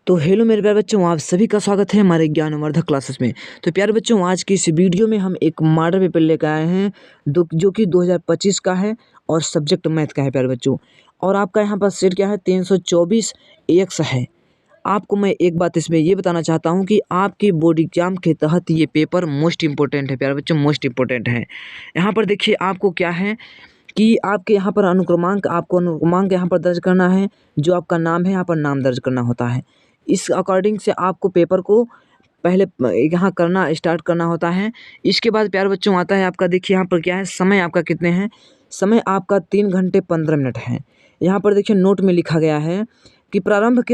तो हेलो मेरे प्यारे बच्चों, आप सभी का स्वागत है हमारे ज्ञानवर्धक क्लासेस में। तो प्यारे बच्चों, आज की इस वीडियो में हम एक मॉडल पेपर लेकर आए हैं जो कि 2025 का है और सब्जेक्ट मैथ का है प्यारे बच्चों। और आपका यहाँ पर सेट क्या है, 324 एक्स है। आपको मैं एक बात इसमें ये बताना चाहता हूँ कि आपके बोर्ड एग्जाम के तहत ये पेपर मोस्ट इंपॉर्टेंट है प्यारे बच्चों, मोस्ट इंपॉर्टेंट है। यहाँ पर देखिए आपको क्या है कि आपके यहाँ पर आपको अनुक्रमांक यहाँ पर दर्ज करना है। जो आपका नाम है यहाँ पर नाम दर्ज करना होता है। इस अकॉर्डिंग से आपको पेपर को पहले यहाँ करना स्टार्ट करना होता है। इसके बाद प्यारे बच्चों आता है आपका, देखिए यहाँ पर क्या है, समय आपका कितने हैं। समय आपका 3 घंटे 15 मिनट है। यहाँ पर देखिए नोट में लिखा गया है कि प्रारंभ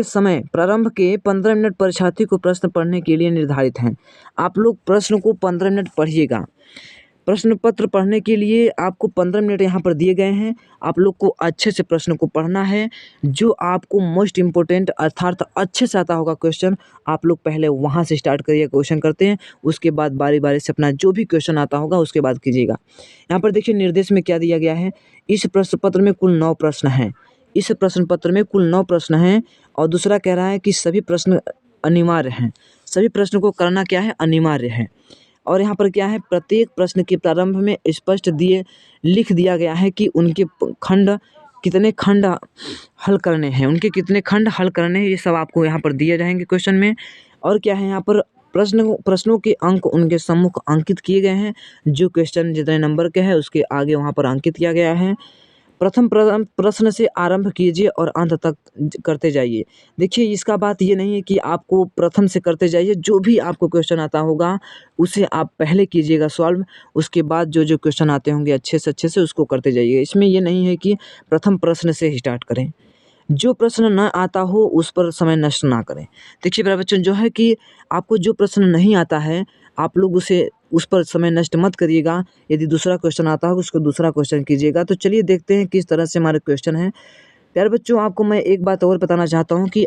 के 15 मिनट परीक्षार्थी को प्रश्न पढ़ने के लिए निर्धारित हैं। आप लोग प्रश्न को 15 मिनट पढ़िएगा। प्रश्न पत्र पढ़ने के लिए आपको 15 मिनट यहाँ पर दिए गए हैं। आप लोग को अच्छे से प्रश्न को पढ़ना है। जो आपको मोस्ट इम्पोर्टेंट अर्थात अच्छे से आता होगा क्वेश्चन, आप लोग पहले वहाँ से स्टार्ट करिए, क्वेश्चन करते हैं। उसके बाद बारी बारी से अपना जो भी क्वेश्चन आता होगा उसके बाद कीजिएगा। यहाँ पर देखिए निर्देश में क्या दिया गया है। इस प्रश्न पत्र में कुल 9 प्रश्न हैं। इस प्रश्न पत्र में कुल 9 प्रश्न हैं। और दूसरा कह रहा है कि सभी प्रश्न अनिवार्य हैं। सभी प्रश्न को करना क्या है, अनिवार्य है। और यहाँ पर क्या है, प्रत्येक प्रश्न के प्रारंभ में स्पष्ट लिख दिया गया है कि उनके कितने खंड हल करने हैं, ये सब आपको यहाँ पर दिए जाएंगे क्वेश्चन में। और क्या है, यहाँ पर प्रश्नों के अंक उनके सम्मुख अंकित किए गए हैं। जो क्वेश्चन जितने नंबर के हैं उसके आगे वहाँ पर अंकित किया गया है। प्रथम प्रश्न से आरंभ कीजिए और अंत तक करते जाइए। देखिए इसका बात ये नहीं है कि आपको प्रथम से करते जाइए। जो भी आपको क्वेश्चन आता होगा उसे आप पहले कीजिएगा सॉल्व। उसके बाद जो क्वेश्चन आते होंगे अच्छे से उसको करते जाइए। इसमें ये नहीं है कि प्रथम प्रश्न से ही स्टार्ट करें। जो प्रश्न न आता हो उस पर समय नष्ट ना करें। देखिए मेरा बच्चों, जो है कि आपको जो प्रश्न नहीं आता है आप लोग उस पर समय नष्ट मत करिएगा। यदि दूसरा क्वेश्चन आता है उसको दूसरा क्वेश्चन कीजिएगा। तो चलिए देखते हैं किस तरह से हमारे क्वेश्चन हैं। प्यारे बच्चों, आपको मैं एक बात और बताना चाहता हूँ कि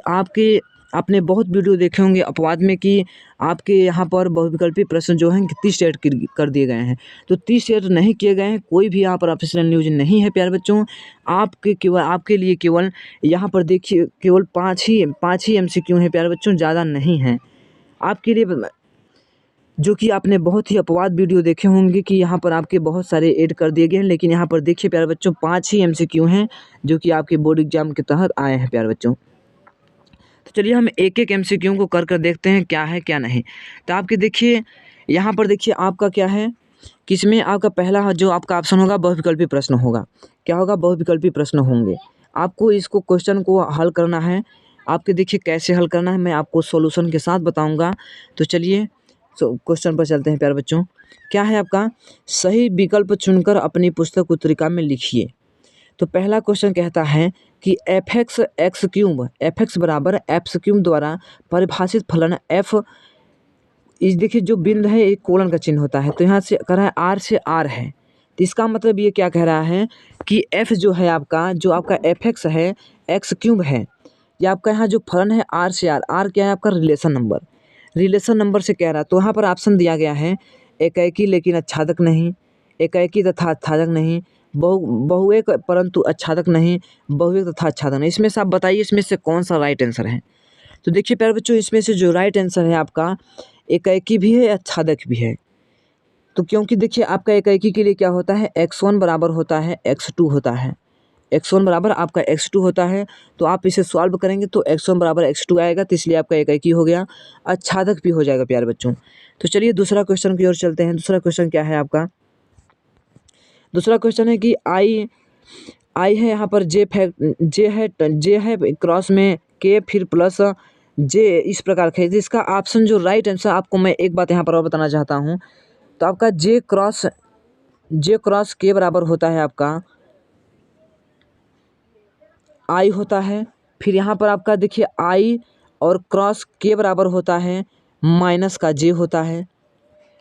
आपने बहुत वीडियो देखे होंगे अपवाद में कि आपके यहाँ पर बहुविकल्पी प्रश्न जो हैं 30 सेट कर दिए गए हैं। तो 30 सेट नहीं किए गए हैं। कोई भी यहाँ पर ऑफिशियल न्यूज़ नहीं है प्यारे बच्चों। आपके लिए केवल यहाँ पर देखिए केवल 5 ही MCQ हैं प्यारे बच्चों, ज़्यादा नहीं हैं आपके लिए। जो कि आपने बहुत ही अपवाद वीडियो देखे होंगे कि यहाँ पर आपके बहुत सारे ऐड कर दिए गए हैं। लेकिन यहाँ पर देखिए प्यारे बच्चों 5 ही MCQ हैं जो कि आपके बोर्ड एग्जाम के तहत आए हैं प्यारे बच्चों। तो चलिए हम एक एक MCQ को कर देखते हैं क्या है क्या नहीं। तो आपके देखिए यहाँ पर देखिए आपका क्या है, किसमें आपका पहला जो आपका ऑप्शन होगा बहुविकल्पी प्रश्न होगा। क्या होगा, बहुविकल्पी प्रश्न होंगे। आपको इसको क्वेश्चन को हल करना है। आपके देखिए कैसे हल करना है मैं आपको सॉल्यूशन के साथ बताऊंगा। तो चलिए क्वेश्चन पर चलते हैं प्यारे बच्चों। क्या है आपका, सही विकल्प चुनकर अपनी पुस्तक उत्तरिका में लिखिए। तो पहला क्वेश्चन कहता है कि एफ एक्स बराबर एक्स क्यूब द्वारा परिभाषित फलन एफ। इस देखिए जो बिंदु है एक कोलन का चिन्ह होता है। तो यहाँ से कह रहा है आर से आर है। तो इसका मतलब ये क्या कह रहा है कि एफ जो है आपका, जो आपका एफ एक्स है एक्स क्यूब है, या आपका यहाँ जो फलन है आर से आर क्या है आपका, रिलेशन नंबर से कह रहा है। तो यहाँ पर ऑप्शन दिया गया है एकाएकी लेकिन आच्छादक नहीं, एकाएकी तथा आच्छादक नहीं, बहुएक परंतु आच्छादक नहीं, बहुएक तथा आच्छादक नहीं। इसमें से आप बताइए इसमें से कौन सा राइट आंसर है। तो देखिए प्यारे बच्चों, इसमें से जो राइट आंसर है आपका एकाएकी भी है, आच्छादक भी है। तो क्योंकि देखिए आपका एकाएकी के लिए क्या होता है, x1 बराबर होता है x2 होता है। x1 बराबर आपका x2 होता है। तो आप इसे सॉल्व करेंगे तो x1 बराबर x2 आएगा। तो इसलिए आपका एकाएकी हो गया, आच्छादक भी हो जाएगा प्यारे बच्चों। तो चलिए दूसरा क्वेश्चन की ओर चलते हैं। दूसरा क्वेश्चन क्या है आपका, दूसरा क्वेश्चन है कि आई है यहाँ पर जे है क्रॉस में के फिर प्लस जे, इस प्रकार का। इसका ऑप्शन जो राइट आंसर, आपको मैं एक बात यहाँ पर और बताना चाहता हूँ। तो आपका जे क्रॉस के बराबर होता है आपका आई होता है। फिर यहाँ पर आपका देखिए आई और क्रॉस के बराबर होता है माइनस का जे होता है।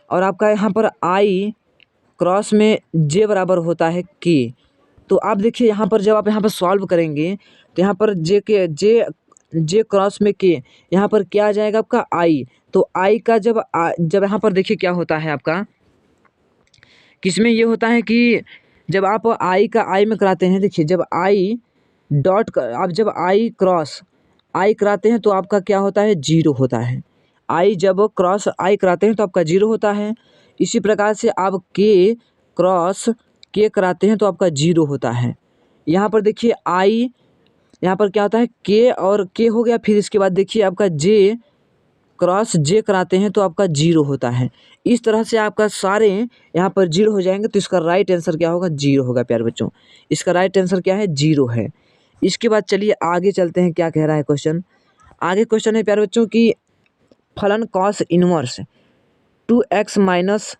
और आपका यहाँ पर आई क्रॉस में जे बराबर होता है के। तो आप देखिए यहाँ पर जब आप यहाँ पर सॉल्व करेंगे तो यहाँ पर जे क्रॉस में के, यहाँ पर क्या आ जाएगा आपका आई। तो आई का जब यहाँ पर देखिए क्या होता है आपका, किसमें ये होता है कि जब आप आई का आई में कराते हैं, देखिए जब आई डॉट आप जब आई क्रॉस आई कराते हैं तो आपका क्या होता है, जीरो होता है। आई जब क्रॉस आई कराते हैं तो आपका जीरो होता है। इसी प्रकार से आप के क्रॉस के कराते हैं तो आपका जीरो होता है। यहाँ पर देखिए आई, यहाँ पर क्या होता है के और के हो गया, फिर इसके बाद देखिए आपका जे क्रॉस जे कराते हैं तो आपका जीरो होता है। इस तरह से आपका सारे यहाँ पर जीरो हो जाएंगे, तो इसका राइट आंसर क्या होगा, जीरो होगा प्यारे बच्चों। इसका राइट आंसर क्या है, जीरो है। इसके बाद चलिए आगे चलते हैं, क्या कह रहा है क्वेश्चन। आगे क्वेश्चन है प्यारे बच्चों की फलन कॉस इनवर्स 2x माइनस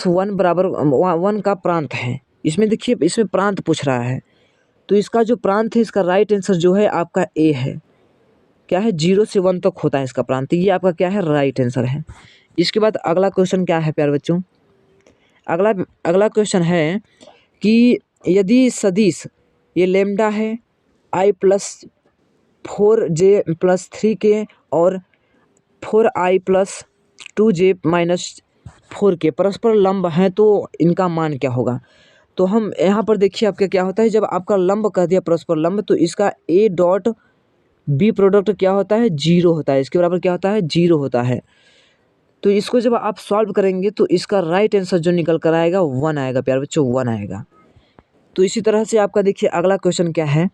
1 बराबर 1 का प्रांत है। इसमें देखिए इसमें प्रांत पूछ रहा है, तो इसका जो प्रांत है इसका राइट आंसर जो है आपका ए है। क्या है, 0 से 1 तक होता है इसका प्रांत, ये आपका क्या है, राइट आंसर है। इसके बाद अगला क्वेश्चन क्या है प्यारे बच्चों, अगला क्वेश्चन है कि यदि सदिश ये लेमडा है i+4j+3k और 4i+2j-4k परस्पर लंब हैं तो इनका मान क्या होगा। तो हम यहाँ पर देखिए आपका क्या होता है, जब आपका लंब कह दिया परस्पर लंब तो इसका a डॉट बी प्रोडक्ट क्या होता है, जीरो होता है। इसके बराबर क्या होता है, जीरो होता है। तो इसको जब आप सॉल्व करेंगे तो इसका राइट आंसर जो निकल कर आएगा 1 आएगा प्यारे बच्चों, 1 आएगा। तो इसी तरह से आपका देखिए अगला क्वेश्चन क्या है।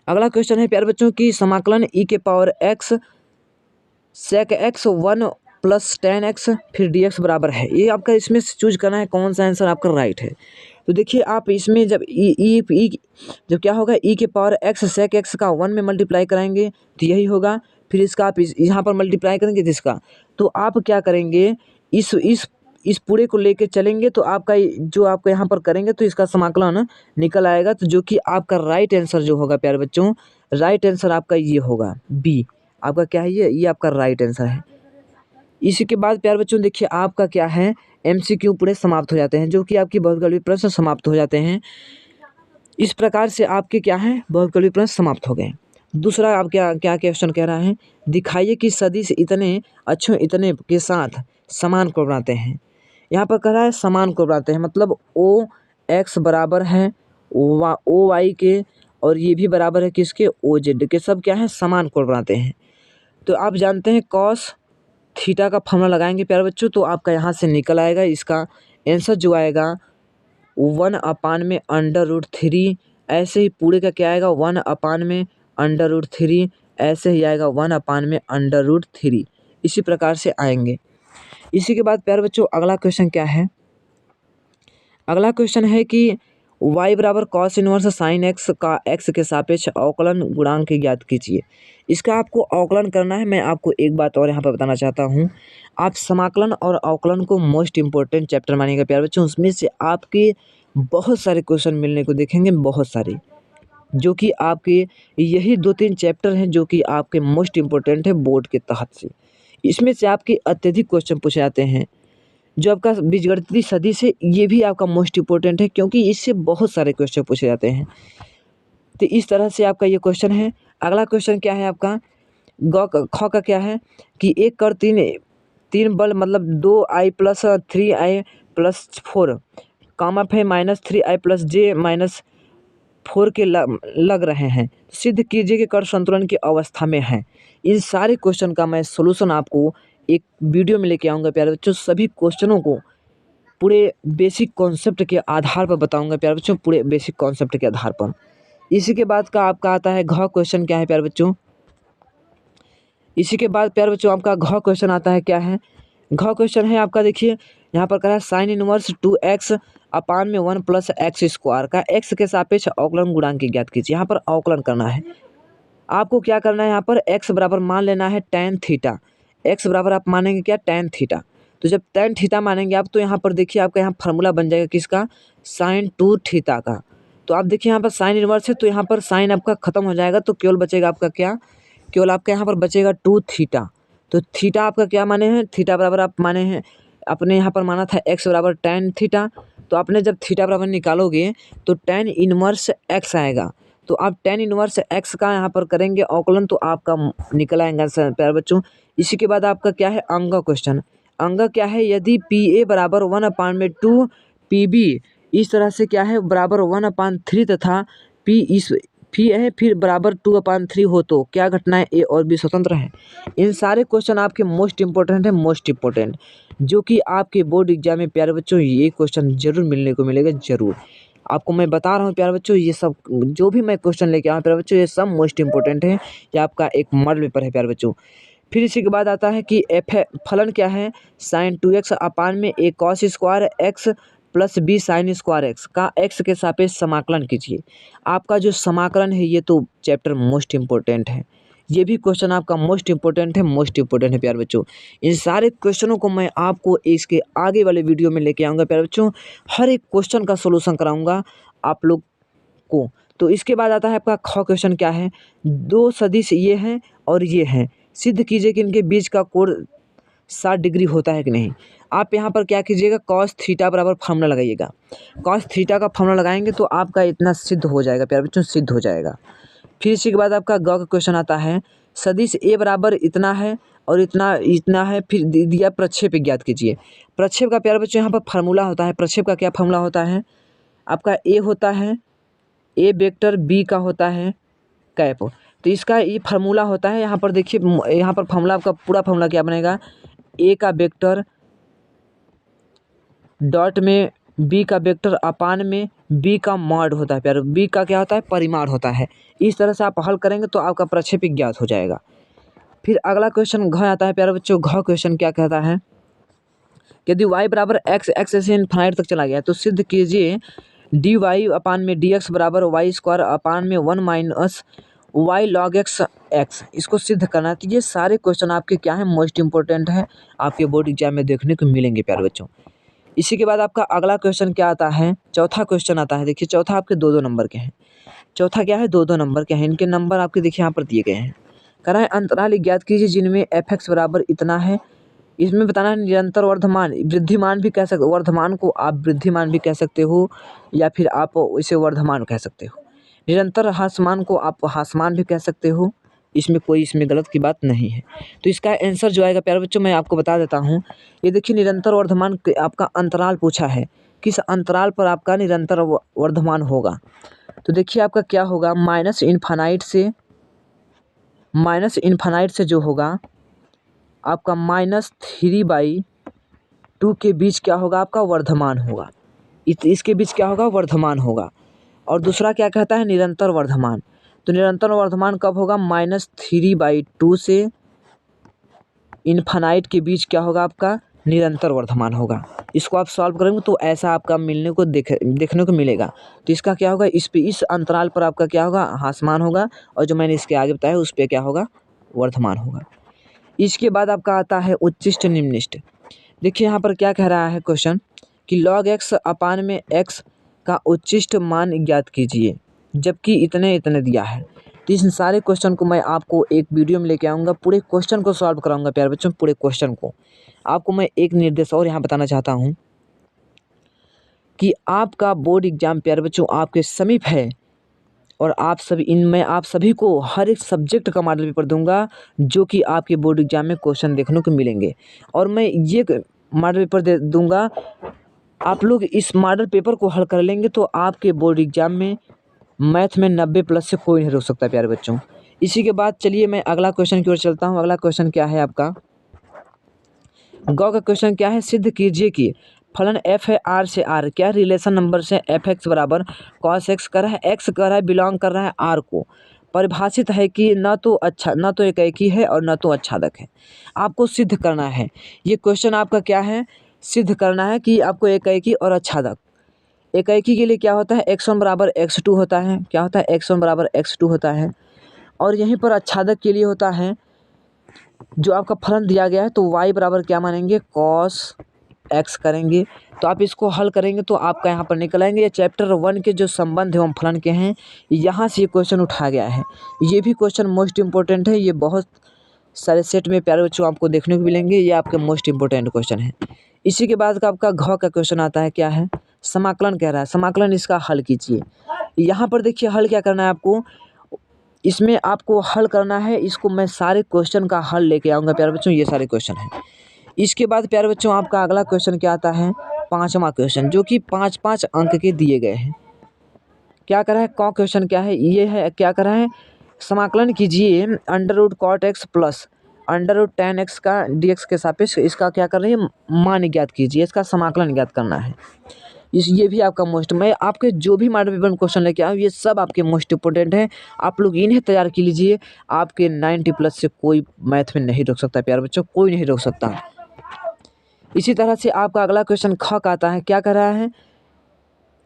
अगला क्वेश्चन है प्यारे बच्चों की समाकलन e⁻x sec x 1 + tan x फिर dx बराबर है। ये आपका इसमें से चूज करना है कौन सा आंसर आपका राइट है। तो देखिए आप इसमें जब जब क्या होगा e⁻x sec x का 1 में मल्टीप्लाई कराएंगे तो यही होगा। फिर इसका आप यहाँ पर मल्टीप्लाई करेंगे जिसका, तो आप क्या करेंगे, इस पूरे को लेके चलेंगे तो आपका जो आपका यहाँ पर करेंगे तो इसका समाकलन निकल आएगा। तो जो कि आपका राइट आंसर जो होगा प्यारे बच्चों, राइट आंसर आपका ये होगा बी। आपका क्या है, ये आपका राइट आंसर है। इसी के बाद प्यारे बच्चों देखिए आपका क्या है, MCQ पूरे समाप्त हो जाते हैं, जो कि आपकी बहुविकल्पी प्रश्न समाप्त हो जाते हैं। इस प्रकार से आपके क्या है, बहुविकल्पी प्रश्न समाप्त हो गए। दूसरा आप क्या क्वेश्चन कह रहा है, दिखाइए कि सदिश इतने अक्षरों इतने के साथ समान को बनाते हैं। यहाँ पर कह रहा है समान को बनाते हैं, मतलब OX बराबर है OY के और ये भी बराबर है किसके, OZ के, सब क्या है, समान कोण बनाते हैं। तो आप जानते हैं कॉस थीटा का फॉर्मूला लगाएंगे प्यारे बच्चों, तो आपका यहाँ से निकल आएगा इसका आंसर जो आएगा 1/√3। ऐसे ही पूरे का क्या आएगा, 1/√3। ऐसे ही आएगा 1/√3। इसी प्रकार से आएंगे। इसी के बाद प्यारे बच्चों अगला क्वेश्चन क्या है, अगला क्वेश्चन है कि y बराबर cos इनवर्स sin x का x के सापेक्ष अवकलन गुणांक ज्ञात कीजिए। इसका आपको अवकलन करना है। मैं आपको एक बात और यहाँ पर बताना चाहता हूँ, आप समाकलन और अवकलन को मोस्ट इम्पोर्टेंट चैप्टर मानिएगा प्यारे बच्चों। उसमें से आपके बहुत सारे क्वेश्चन मिलने को देखेंगे, बहुत सारे, जो कि आपके यही 2-3 चैप्टर हैं जो कि आपके मोस्ट इम्पोर्टेंट है बोर्ड के तहत से। इसमें से आपके अत्यधिक क्वेश्चन पूछे जाते हैं। जो आपका बीजगणितीय सदिश है ये भी आपका मोस्ट इम्पोर्टेंट है, क्योंकि इससे बहुत सारे क्वेश्चन पूछे जाते हैं। तो इस तरह से आपका ये क्वेश्चन है। अगला क्वेश्चन क्या है आपका, ख का क्या है कि 1 कर 3 बल मतलब 2i + 3i + 4 कामप है -3i + j-4 के लग रहे हैं, सिद्ध कीजिए कि कण संतुलन की अवस्था में है। इन सारे क्वेश्चन का मैं सोल्यूशन आपको एक वीडियो में लेके आऊँगा प्यारे बच्चों। सभी क्वेश्चनों को पूरे बेसिक कॉन्सेप्ट के आधार पर बताऊँगा प्यारे बच्चों, पूरे बेसिक कॉन्सेप्ट के आधार पर। इसी के बाद का आपका आता है घ क्वेश्चन क्या है प्यारे बच्चों। इसी के बाद प्यारे बच्चों आपका घ क्वेश्चन आता है, क्या है घ क्वेश्चन है आपका, देखिए यहाँ पर कह रहा है साइन इनवर्स 2x अपान में 1 + x² का x के सापेक्ष अवकलन गुणांक ज्ञात कीजिए। यहाँ पर अवकलन करना है आपको। क्या करना है, यहाँ पर x बराबर मान लेना है tan थीटा। x बराबर आप मानेंगे क्या, tan थीटा। तो जब tan थीटा मानेंगे आप, तो यहाँ पर देखिए आपका यहाँ फार्मूला बन जाएगा किसका, sin 2 थीटा का। तो आप देखिए यहाँ पर साइन इनवर्स है तो यहाँ पर साइन आपका खत्म हो जाएगा, तो केवल बचेगा आपका क्या, केवल आपका यहाँ पर बचेगा 2 थीटा। तो थीटा आपका क्या माने हैं, थीटा बराबर आप माने हैं, अपने यहाँ पर माना था x बराबर tan थीटा। तो आपने जब थीटा बराबर निकालोगे तो tan इनवर्स x आएगा। तो आप tan इनवर्स x का यहाँ पर करेंगे अवकलन, तो आपका निकल आएगा प्यारे बच्चों। इसी के बाद आपका क्या है अंग क्वेश्चन। अंग क्या है, यदि PA बराबर 1/2 PB इस तरह से क्या है बराबर 1/3 तथा P फिर बराबर 2/3 हो तो क्या घटनाएं ए और बी स्वतंत्र हैं। इन सारे क्वेश्चन आपके मोस्ट इंपॉर्टेंट जो कि आपके बोर्ड एग्जाम में प्यारे बच्चों ये क्वेश्चन जरूर मिलने को मिलेगा जरूर। आपको मैं बता रहा हूँ प्यारे बच्चों, ये सब जो भी मैं क्वेश्चन लेके आया हूँ प्यारे बच्चों ये सब मोस्ट इंपॉर्टेंट है। ये आपका एक मॉडल पेपर है प्यारे बच्चों। फिर इसी के बाद आता है कि फलन क्या है, साइन 2x अपान में a cos square x plus B sine square X का x के सापेक्ष समाकलन कीजिए। आपका जो समाकलन है ये तो चैप्टर मोस्ट इंपॉर्टेंट है, ये भी क्वेश्चन आपका मोस्ट इंपॉर्टेंट है प्यारे बच्चों। इन सारे क्वेश्चनों को मैं आपको इसके आगे वाले वीडियो में लेके आऊँगा प्यारे बच्चों, हर एक क्वेश्चन का सोल्यूशन कराऊँगा आप लोग को। तो इसके बाद आता है आपका ख क्वेश्चन क्या है, दो सदिश ये हैं और ये हैं, सिद्ध कीजिए कि इनके बीच का कोण 60 डिग्री होता है कि नहीं। आप यहाँ पर क्या कीजिएगा, कॉस थीटा बराबर फार्मूला लगाइएगा। कॉस थीटा का फार्मूला लगाएंगे तो आपका इतना सिद्ध हो जाएगा प्यारे बच्चों, सिद्ध हो जाएगा। फिर इसी के बाद आपका ग का क्वेश्चन आता है, सदिश ए बराबर इतना है और इतना है, फिर दिया प्रक्षेप ज्ञात कीजिए। प्रक्षेप का प्यारे बच्चों यहाँ पर फार्मूला होता है, प्रक्षेप का क्या फार्मूला होता है आपका, ए होता है ए वेक्टर, बी का होता है कैप। तो इसका ये फार्मूला होता है, यहाँ पर देखिए यहाँ पर फार्मूला आपका पूरा फार्मूला क्या बनेगा, ए का वेक्टर डॉट में बी का वेक्टर अपान में बी का मॉड होता है प्यारे, बी का क्या होता है परिमाण होता है। इस तरह से आप हल करेंगे तो आपका प्रक्षेप ज्ञात हो जाएगा। फिर अगला क्वेश्चन घ आता है प्यारे बच्चों। घ क्वेश्चन क्या कहता है, यदि y बराबर x से इनफाइनाइट तक चला गया तो सिद्ध कीजिए dy अपान में dx बराबर वाई स्क्वायर अपान में 1 माइनस वाई लॉग एक्स। इसको सिद्ध करना है। तो ये सारे क्वेश्चन आपके क्या हैं, मोस्ट इंपॉर्टेंट है, आपके बोर्ड एग्जाम में देखने को मिलेंगे प्यारे बच्चों। इसी के बाद आपका अगला क्वेश्चन क्या आता है, चौथा क्वेश्चन आता है। देखिए चौथा आपके 2-2 नंबर के हैं। चौथा क्या है, 2-2 नंबर के हैं। इनके नंबर आपके देखिए यहाँ पर दिए गए हैं। कह रहा है अंतराल ज्ञात कीजिए जिनमें f(x) बराबर इतना है। इसमें बताना है निरंतर वर्धमान, वृद्धिमान भी कह सकते, वर्धमान को आप वृद्धिमान भी कह सकते हो या फिर आप इसे वर्धमान कह सकते हो। निरंतर ह्रासमान को आप ह्रासमान भी कह सकते हो, इसमें गलत की बात नहीं है। तो इसका आंसर जो आएगा प्यारे बच्चों मैं आपको बता देता हूँ। ये देखिए निरंतर वर्धमान आपका अंतराल पूछा है, किस अंतराल पर आपका निरंतर वर्धमान होगा। तो देखिए आपका क्या होगा, माइनस इन्फानाइट से जो होगा आपका -3/2 के बीच क्या होगा आपका वर्धमान होगा, इसके बीच क्या होगा वर्धमान होगा। और दूसरा क्या कहता है निरंतर वर्धमान, तो निरंतर वर्धमान कब होगा, -3/2 से इन्फानाइट के बीच क्या होगा आपका निरंतर वर्धमान होगा। इसको आप सॉल्व करेंगे तो ऐसा आपका मिलने को देखने को मिलेगा। तो इसका क्या होगा, इस अंतराल पर आपका क्या होगा ह्रासमान होगा, और जो मैंने इसके आगे बताया उस पर क्या होगा वर्धमान होगा। इसके बाद आपका आता है उच्चिष्ट निम्निष्ट। देखिए यहाँ पर क्या कह रहा है क्वेश्चन कि log x अपान में x का उच्चिष्ट मान ज्ञात कीजिए जबकि इतने दिया है। तो इन सारे क्वेश्चन को मैं आपको एक वीडियो में लेके आऊँगा, पूरे क्वेश्चन को सॉल्व कराऊंगा प्यारे बच्चों। पूरे क्वेश्चन को आपको मैं एक निर्देश और यहाँ बताना चाहता हूँ कि आपका बोर्ड एग्जाम प्यारे बच्चों आपके समीप है और आप सभी को हर एक सब्जेक्ट का मॉडल पेपर दूंगा जो कि आपके बोर्ड एग्जाम में क्वेश्चन देखने को मिलेंगे। और मैं ये मॉडल पेपर दे दूंगा, आप लोग इस मॉडल पेपर को हल कर लेंगे तो आपके बोर्ड एग्जाम में मैथ में 90+ से कोई नहीं रोक सकता प्यारे बच्चों। इसी के बाद चलिए मैं अगला क्वेश्चन की ओर चलता हूँ। अगला क्वेश्चन क्या है आपका, गौ का क्वेश्चन क्या है, सिद्ध कीजिए कि फलन f है r से r, क्या रिलेशन नंबर से f(x) बराबर cos x कर रहा है, x कर रहा है बिलोंग कर रहा है r को, परिभाषित है कि न तो एकाकी है और न तो आच्छादक है। आपको सिद्ध करना है। ये क्वेश्चन आपका क्या है, सिद्ध करना है कि आपको एकाकी और आच्छादक। एकाकी के लिए क्या होता है x1 बराबर x2 होता है, क्या होता है x1 बराबर x2 होता है। और यहीं पर आच्छादक के लिए होता है जो आपका फलन दिया गया है तो y बराबर क्या मानेंगे cos x करेंगे। तो आप इसको हल करेंगे तो आपका यहाँ पर निकल आएंगे। ये चैप्टर 1 के जो संबंध एवं फलन के हैं यहाँ से ये क्वेश्चन उठाया गया है। ये भी क्वेश्चन मोस्ट इंपॉर्टेंट है, ये बहुत सारे सेट में प्यारे बच्चों आपको देखने को मिलेंगे, ये आपके मोस्ट इंपॉर्टेंट क्वेश्चन है। इसी के बाद का आपका घ का क्वेश्चन आता है, क्या है समाकलन कह रहा है, समाकलन इसका हल कीजिए। यहाँ पर देखिए हल क्या करना है आपको, इसमें आपको हल करना है, इसको मैं सारे क्वेश्चन का हल लेके आऊँगा प्यारे बच्चों, ये सारे क्वेश्चन हैं। इसके बाद प्यारे बच्चों आपका अगला क्वेश्चन क्या आता है, 5वां क्वेश्चन जो कि 5-5 अंक के दिए गए हैं। क्या करा है, कौ क्वेश्चन क्या है, ये है क्या करा है, समाकलन कीजिए under root cot X plus under root tan X का डी एक्स के सापेक्ष इसका क्या कर रही है, मान ज्ञात कीजिए, इसका समाकलन ज्ञात करना है। ये भी आपका मैं आपके जो भी मॉडल पेपर में क्वेश्चन लेके आऊँ ये सब आपके मोस्ट इंपोर्टेंट हैं, आप लोग इन्हें तैयार कर लीजिए। आपके 90+ से कोई मैथ में नहीं रोक सकता प्यारे बच्चों, कोई नहीं रोक सकता। इसी तरह से आपका अगला क्वेश्चन ख का आता है, क्या कर रहा है,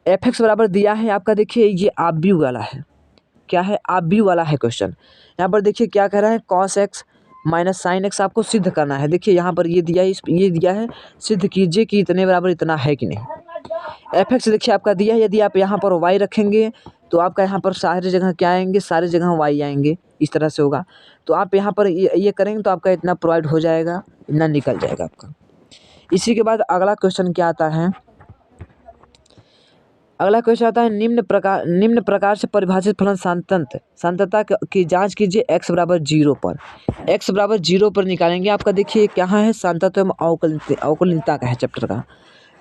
एफ एक्स बराबर दिया है आपका, देखिए ये आव्यूह वाला है, क्या है, आव्यूह वाला है क्वेश्चन। यहाँ पर देखिए क्या कर रहा है, cos x minus sine x आपको सिद्ध करना है। देखिए यहाँ पर ये दिया है, ये दिया है, सिद्ध कीजिए कि इतने बराबर इतना है कि नहीं। एफ एक्स देखिए आपका दिया है, यदि आप यहाँ पर वाई रखेंगे तो आपका यहाँ पर सारी जगह क्या आएंगे, सारी जगह वाई आएंगे, इस तरह से होगा। तो आप यहाँ पर ये करेंगे तो आपका इतना प्रोवाइड हो जाएगा, इतना निकल जाएगा आपका। इसी के बाद अगला क्वेश्चन क्या आता है, अगला क्वेश्चन आता है, निम्न प्रकार से परिभाषित फलन सांतता की जांच कीजिए x बराबर 0 पर। x बराबर 0 पर निकालेंगे आपका, देखिए क्या है, सांतत्व एवं अवकलनीयता का है चैप्टर का।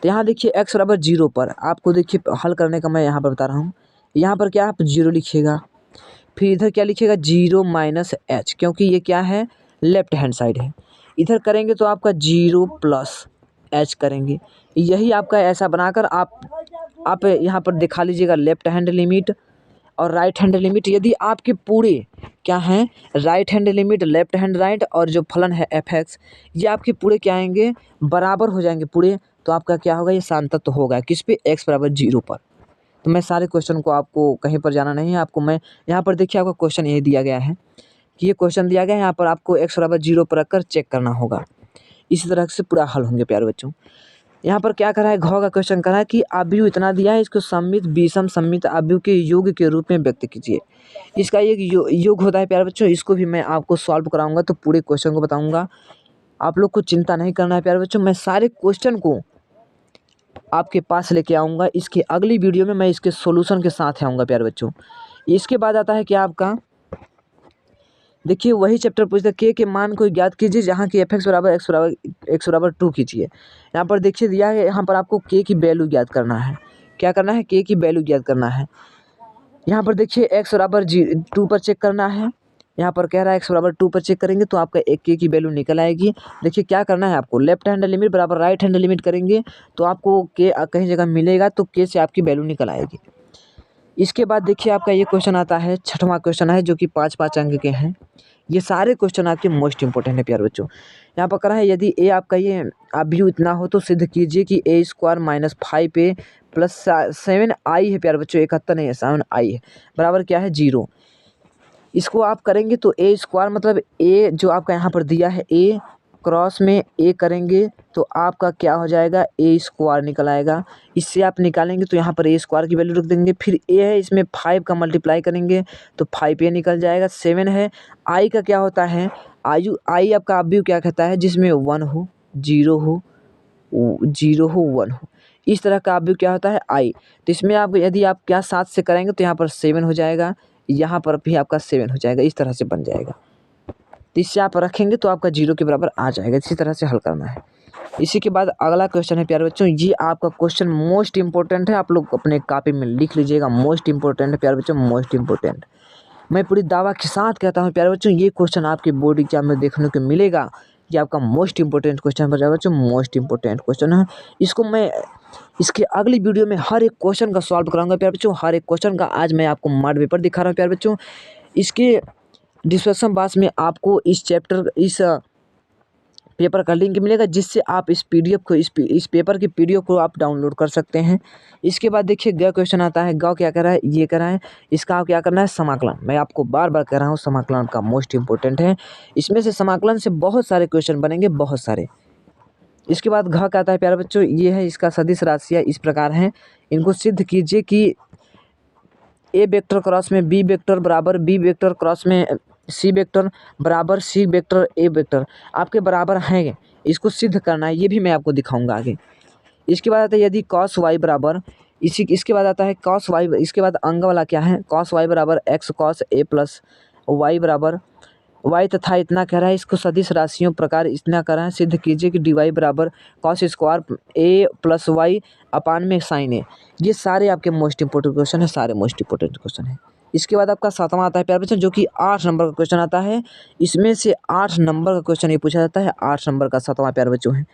तो यहाँ देखिए x बराबर 0 पर आपको देखिए हल करने का मैं यहाँ पर बता रहा हूँ। यहाँ पर क्या आप 0 लिखिएगा, फिर इधर क्या लिखिएगा 0 माइनस h, क्योंकि ये क्या है, लेफ्ट हैंड साइड है। इधर करेंगे तो आपका 0 प्लस h करेंगे। यही आपका ऐसा बनाकर आप यहाँ पर दिखा लीजिएगा लेफ्ट हैंड लिमिट और राइट हैंड लिमिट। यदि आपके पूरे क्या हैं, right hand limit, left hand right और जो फलन है एफ एक्स, ये आपके पूरे क्या आएंगे, बराबर हो जाएंगे पूरे, तो आपका क्या होगा, ये सांतत्व होगा किस पे, x बराबर 0 पर। तो मैं सारे क्वेश्चन को, आपको कहीं पर जाना नहीं है, आपको मैं यहाँ पर देखिए आपका क्वेश्चन यही दिया गया है कि ये क्वेश्चन दिया गया है, यहाँ पर आपको x बराबर 0 पर रखकर चेक करना होगा। इसी तरह से पूरा हल होंगे प्यारे बच्चों। यहाँ पर क्या करा है, घ का क्वेश्चन करा है कि आव्यूह इतना दिया है, इसको सममित विषम सममित आव्यूह के योग के रूप में व्यक्त कीजिए। इसका एक योग होता है प्यारे बच्चों, इसको भी मैं आपको सॉल्व कराऊंगा, तो पूरे क्वेश्चन को बताऊंगा। आप लोग को चिंता नहीं करना है प्यारे बच्चों, मैं सारे क्वेश्चन को आपके पास लेके आऊँगा। इसके अगली वीडियो में मैं इसके सोल्यूशन के साथ आऊँगा प्यारे बच्चों। इसके बाद आता है क्या आपका, देखिए वही चैप्टर पूछता है के के मान को ज्ञात कीजिए जहाँ की एफ एक्स बराबर 2 कीजिए। यहाँ पर देखिए दिया है, यहाँ पर आपको के की वैल्यू ज्ञात करना है। क्या करना है, के की वैल्यू ज्ञात करना है। यहाँ पर देखिए एक्स बराबर 2 पर चेक करना है। यहाँ पर कह रहा है एक्स बराबर 2 पर चेक करेंगे तो आपका एक के की वैल्यू निकल आएगी। देखिए क्या करना है आपको, लेफ्ट हैंड लिमिट बराबर राइट हैंड लिमिट करेंगे तो आपको के कहीं जगह मिलेगा, तो के से आपकी वैल्यू निकल आएगी। इसके बाद देखिए आपका ये क्वेश्चन आता है, 6वां क्वेश्चन है, जो कि 5-5 अंक के हैं। ये सारे क्वेश्चन आपके मोस्ट इंपोर्टेंट है प्यारे बच्चों। यहाँ पर करा है, यदि ए आपका ये आव्यूह इतना हो तो सिद्ध कीजिए कि ए square minus 5a plus 7i है प्यारे बच्चों, 71 नहीं है, 7i है, बराबर क्या है 0। इसको आप करेंगे तो ए स्क्वायर मतलब ए जो आपका यहाँ पर दिया है, ए क्रॉस में ए करेंगे तो आपका क्या हो जाएगा, ए स्क्वायर निकल आएगा। इससे आप निकालेंगे तो यहाँ पर ए स्क्वायर की वैल्यू रख देंगे, फिर ए है इसमें 5 का मल्टीप्लाई करेंगे तो 5a निकल जाएगा। 7 है, आई का क्या होता है, आई आपका आव्यूह क्या कहता है, जिसमें 1 हो 0 हो 1 हो, इस तरह का आव्यूह क्या होता है, आई। तो इसमें आप यदि आप क्या 7 से करेंगे तो यहाँ पर 7 हो जाएगा, यहाँ पर भी आपका 7 हो जाएगा, इस तरह से बन जाएगा। तो इससे आप रखेंगे तो आपका 0 के बराबर आ जाएगा। इसी तरह से हल करना है। इसी के बाद अगला क्वेश्चन है प्यारे बच्चों, ये आपका क्वेश्चन मोस्ट इंपॉर्टेंट है, आप लोग अपने कॉपी में लिख लीजिएगा, मोस्ट इंपॉर्टेंट है प्यारे बच्चों, मोस्ट इंपॉर्टेंट। मैं पूरी दावा के साथ कहता हूँ प्यारे बच्चों, ये क्वेश्चन आपके बोर्ड एग्जाम में देखने को मिलेगा। ये आपका मोस्ट इंपॉर्टेंट क्वेश्चन है प्यारे बच्चों, मोस्ट इंपॉर्टेंट क्वेश्चन है। इसको मैं इसके अगली वीडियो में हर एक क्वेश्चन का सॉल्व कराऊंगा प्यारे बच्चों, हर एक क्वेश्चन का। आज मैं आपको मॉडल पेपर दिखा रहा हूँ प्यारे बच्चों। इसके डिस्क्रिप्शन बॉक्स में आपको इस चैप्टर, इस पेपर का लिंक मिलेगा, जिससे आप इस पीडीएफ को, इस पेपर की पीडीएफ को आप डाउनलोड कर सकते हैं। इसके बाद देखिए ग क्वेश्चन आता है, ग क्या कर रहा है, ये कर रहा है, इसका क्या करना है, समाकलन। मैं आपको बार बार कह रहा हूँ, समाकलन का मोस्ट इंपॉर्टेंट है। इसमें से समाकलन से बहुत सारे क्वेश्चन बनेंगे, बहुत सारे। इसके बाद घ क्या आता है प्यारे बच्चों, ये है, इसका सदिश राशियाँ इस प्रकार हैं, इनको सिद्ध कीजिए कि ए वेक्टर क्रॉस में बी वेक्टर बराबर बी वेक्टर क्रॉस में सी वेक्टर बराबर सी वेक्टर ए वेक्टर आपके बराबर हैं, इसको सिद्ध करना है। ये भी मैं आपको दिखाऊंगा आगे। इसके बाद आता है यदि कॉस वाई बराबर, इसके बाद आता है कॉस वाई, इसके बाद अंग वाला क्या है, कॉस वाई बराबर x cos A plus Y बराबर y तथा इतना कह रहा है, इसको सदिश राशियों प्रकार इतना कह रहा है, सिद्ध कीजिए कि dy बराबर cos square a plus Y upon में साइन है। ये सारे आपके मोस्ट इंपॉर्टेंट क्वेश्चन है, सारे मोस्ट इंपॉर्टेंट क्वेश्चन है। इसके बाद आपका 7वां आता है प्यारे बच्चों, जो कि 8 नंबर का क्वेश्चन आता है। इसमें से 8 नंबर का क्वेश्चन ये पूछा जाता है, 8 नंबर का 7वां प्यारे बच्चों है।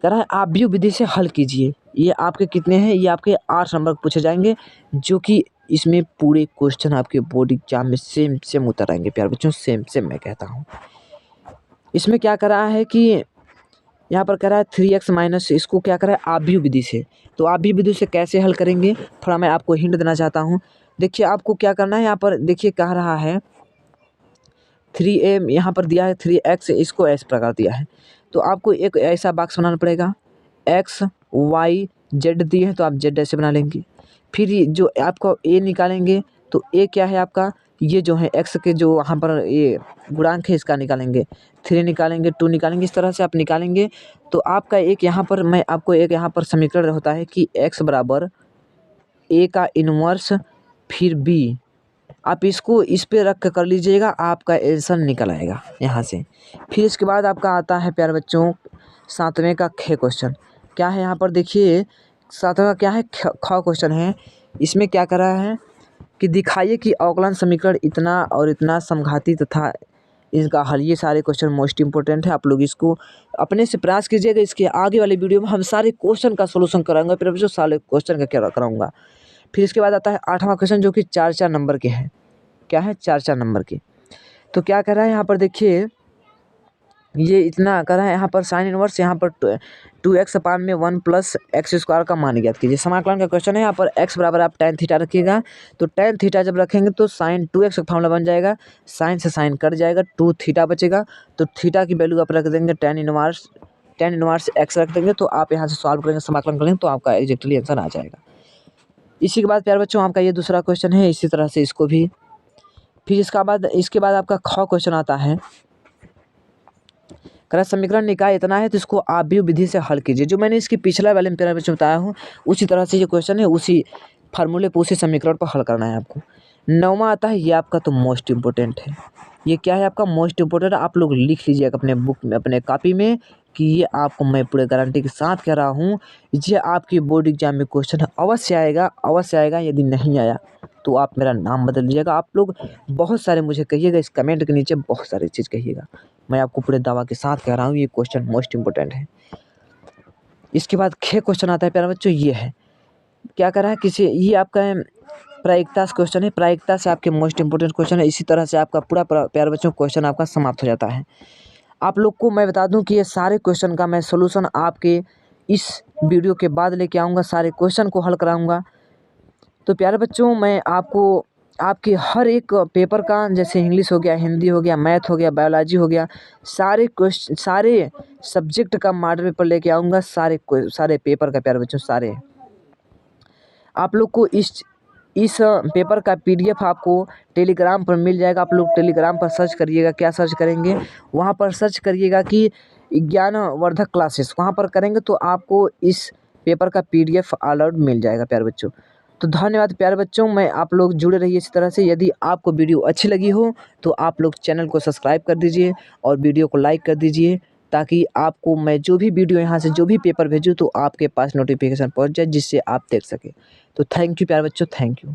कह रहा है आव्यूह विधि से हल कीजिए। ये आपके कितने हैं, ये आपके 8 नंबर पूछे जाएंगे, जो कि इसमें पूरे क्वेश्चन आपके बोर्ड एग्जाम में सेम उतर आएंगे प्यारे बच्चों, सेम मैं कहता हूँ। इसमें क्या कर रहा है कि यहाँ पर कह रहा है 3x माइनस, इसको क्या कर रहा है आव्यूह विधि से। तो आव्यूह विधि से कैसे हल करेंगे, थोड़ा मैं आपको हिंट देना चाहता हूँ। देखिए आपको क्या करना है, यहाँ पर देखिए कह रहा है 3a यहाँ पर दिया है, 3x इसको इस प्रकार दिया है। तो आपको एक ऐसा बॉक्स बनाना पड़ेगा, x y z दिए हैं तो आप z ऐसे बना लेंगे। फिर जो आपको a निकालेंगे, तो a क्या है आपका, ये जो है x के जो वहाँ पर ये गुणांक है इसका निकालेंगे, 3 निकालेंगे, 2 निकालेंगे, इस तरह से आप निकालेंगे। तो आपका एक यहाँ पर मैं आपको एक यहाँ पर समीकरण होता है कि x बराबर a का इन्वर्स फिर b, आप इसको इस पे रख कर लीजिएगा, आपका आंसर निकल आएगा यहाँ से। फिर इसके बाद आपका आता है प्यारे बच्चों 7वें का ख क्वेश्चन। क्या है यहाँ पर देखिए, 7वां क्या है, ख क्वेश्चन है। इसमें क्या कर रहा है कि दिखाइए कि अवकलन समीकरण इतना और इतना समघाती तथा इसका हल। ये सारे क्वेश्चन मोस्ट इंपॉर्टेंट है, आप लोग इसको अपने से प्रयास कीजिएगा। इसके आगे वाले वीडियो में हम सारे क्वेश्चन का सोल्यूशन कराऊंगा, फिर बच्चों सारे क्वेश्चन का क्या कराऊंगा। फिर इसके बाद आता है 8वां क्वेश्चन, जो कि 4 नंबर के हैं। क्या है, 4 नंबर के। तो क्या कर रहा है यहाँ पर देखिए, ये इतना कर रहा है यहाँ पर साइन इनवर्स, यहाँ पर 2x अपान में 1 प्लस एक्स स्क्वायर का मान ज्ञात कीजिए। समाकलन का क्वेश्चन है। यहाँ पर x बराबर आप tan थीटा रखिएगा, तो tan थीटा जब रखेंगे तो साइन 2x का फॉर्मूला बन जाएगा, साइन से साइन कट जाएगा, 2 थीटा बचेगा। तो थीटा की वैल्यू आप रख देंगे tan इनवर्स x रख देंगे। तो आप यहाँ से सॉल्व करेंगे, समाकलन करेंगे तो आपका एग्जैक्टली आंसर आ जाएगा। इसी के बाद प्यारे बच्चों आपका ये दूसरा क्वेश्चन है, इसी तरह से इसको भी। फिर इसके बाद आपका ख क्वेश्चन आता है, करा समीकरण निकाय इतना है तो इसको आव्यूह विधि से हल कीजिए। जो मैंने इसके पिछला वाले में प्यारे बच्चों बताया हूँ, उसी तरह से ये क्वेश्चन है, उसी फार्मूले पर उसी समीकरण पर हल करना है आपको। 9वां आता है, ये आपका तो मोस्ट इंपॉर्टेंट है। ये क्या है आपका मोस्ट इंपॉर्टेंट, आप लोग लिख लीजिएगा अपने बुक में, अपने कॉपी में, कि ये आपको मैं पूरे गारंटी के साथ कह रहा हूँ, ये आपकी बोर्ड एग्जाम में क्वेश्चन अवश्य आएगा। यदि नहीं आया तो आप मेरा नाम बदल लीजिएगा। आप लोग बहुत सारे मुझे कहिएगा, इस कमेंट के नीचे बहुत सारी चीज़ कहिएगा। मैं आपको पूरे दावा के साथ कह रहा हूँ, ये क्वेश्चन मोस्ट इंपॉर्टेंट है। इसके बाद ख क्वेश्चन आता है प्यारे बच्चों, ये है क्या कर रहा है ये आपका प्रायिकता से क्वेश्चन है, प्रायिकता से आपके मोस्ट इंपॉर्टेंट क्वेश्चन है। इसी तरह से आपका पूरा प्यारे बच्चों क्वेश्चन आपका समाप्त हो जाता है। आप लोग को मैं बता दूं कि ये सारे क्वेश्चन का मैं सोल्यूशन आपके इस वीडियो के बाद लेके आऊँगा, सारे क्वेश्चन को हल कराऊँगा। तो प्यारे बच्चों मैं आपको आपके हर एक पेपर का, जैसे इंग्लिश हो गया, हिंदी हो गया, मैथ हो गया, बायोलॉजी हो गया, सारे सब्जेक्ट का मॉडल पेपर लेके आऊँगा, सारे पेपर का प्यारे बच्चों सारे। आप लोग को इस पेपर का PDF आपको टेलीग्राम पर मिल जाएगा। आप लोग टेलीग्राम पर सर्च करिएगा, क्या सर्च करेंगे, वहाँ पर सर्च करिएगा कि ज्ञानवर्धक क्लासेस, वहाँ पर करेंगे तो आपको इस पेपर का PDF अलर्ट मिल जाएगा प्यारे बच्चों। तो धन्यवाद प्यारे बच्चों, मैं आप लोग जुड़े रहिए इसी तरह से। यदि आपको वीडियो अच्छी लगी हो तो आप लोग चैनल को सब्सक्राइब कर दीजिए और वीडियो को लाइक कर दीजिए, ताकि आपको मैं जो भी वीडियो यहाँ से जो भी पेपर भेजूँ तो आपके पास नोटिफिकेशन पहुँच जाए, जिससे आप देख सकें। तो थैंक यू प्यारे बच्चों, थैंक यू।